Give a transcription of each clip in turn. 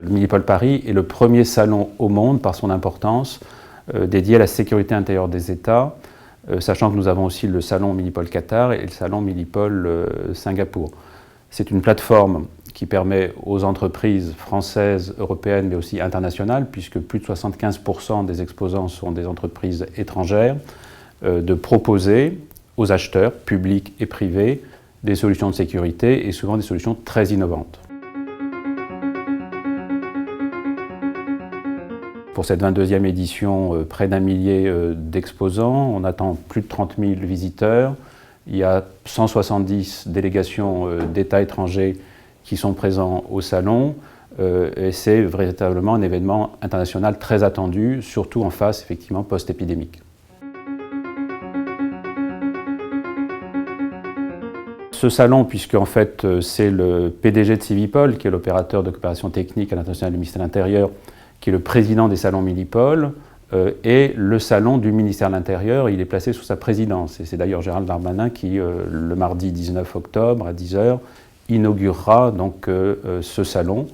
Le Milipol Paris est le premier salon au monde, par son importance, dédié à la sécurité intérieure des États, sachant que nous avons aussi le salon Milipol Qatar et le salon Milipol Singapour. C'est une plateforme qui permet aux entreprises françaises, européennes, mais aussi internationales, puisque plus de 75% des exposants sont des entreprises étrangères, de proposer aux acheteurs, publics et privés, des solutions de sécurité et souvent des solutions très innovantes. Pour cette 22e édition, près d'1 millier d'exposants, on attend plus de 30 000 visiteurs. Il y a 170 délégations d'États étrangers qui sont présents au salon et c'est véritablement un événement international très attendu, surtout en phase effectivement post-épidémique. Ce salon, puisque en fait c'est le PDG de Civipol, qui est l'opérateur de coopération technique à l'international du ministère de l'Intérieur, qui est le président des salons Milipol, et le salon du ministère de l'Intérieur, il est placé sous sa présidence. Et c'est d'ailleurs Gérald Darmanin qui, le mardi 19 octobre à 10h, inaugurera donc ce salon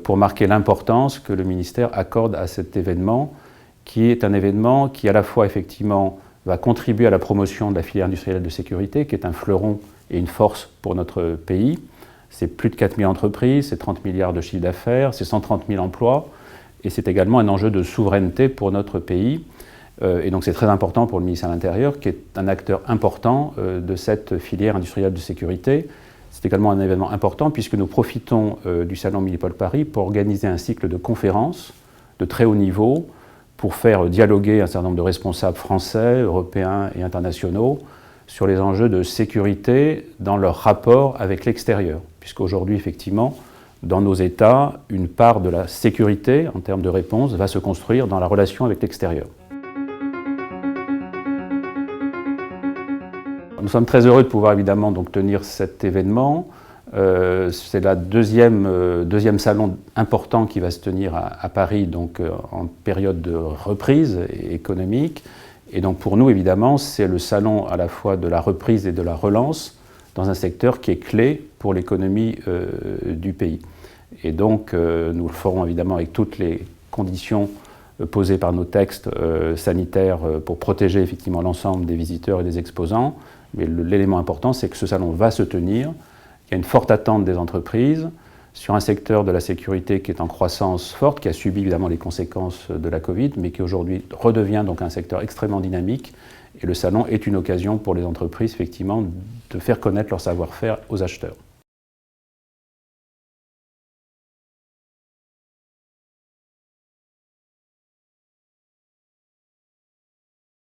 pour marquer l'importance que le ministère accorde à cet événement, qui est un événement qui à la fois effectivement va contribuer à la promotion de la filière industrielle de sécurité, qui est un fleuron et une force pour notre pays. C'est plus de 4 000 entreprises, c'est 30 milliards de chiffre d'affaires, c'est 130 000 emplois, et c'est également un enjeu de souveraineté pour notre pays. Et donc c'est très important pour le ministère de l'Intérieur, qui est un acteur important de cette filière industrielle de sécurité. C'est également un événement important puisque nous profitons du salon Milipol Paris pour organiser un cycle de conférences de très haut niveau pour faire dialoguer un certain nombre de responsables français, européens et internationaux sur les enjeux de sécurité dans leur rapport avec l'extérieur. Puisqu'aujourd'hui, effectivement, dans nos États, une part de la sécurité, en termes de réponse, va se construire dans la relation avec l'extérieur. Nous sommes très heureux de pouvoir évidemment donc tenir cet événement. C'est le deuxième salon important qui va se tenir à Paris donc, en période de reprise économique. Et donc pour nous, évidemment, c'est le salon à la fois de la reprise et de la relance dans un secteur qui est clé pour l'économie du pays. Et donc nous le ferons évidemment avec toutes les conditions posées par nos textes sanitaires pour protéger effectivement l'ensemble des visiteurs et des exposants. Mais l'élément important, c'est que ce salon va se tenir. Il y a une forte attente des entreprises sur un secteur de la sécurité qui est en croissance forte, qui a subi évidemment les conséquences de la Covid, mais qui aujourd'hui redevient donc un secteur extrêmement dynamique. Et le salon est une occasion pour les entreprises, effectivement, de faire connaître leur savoir-faire aux acheteurs.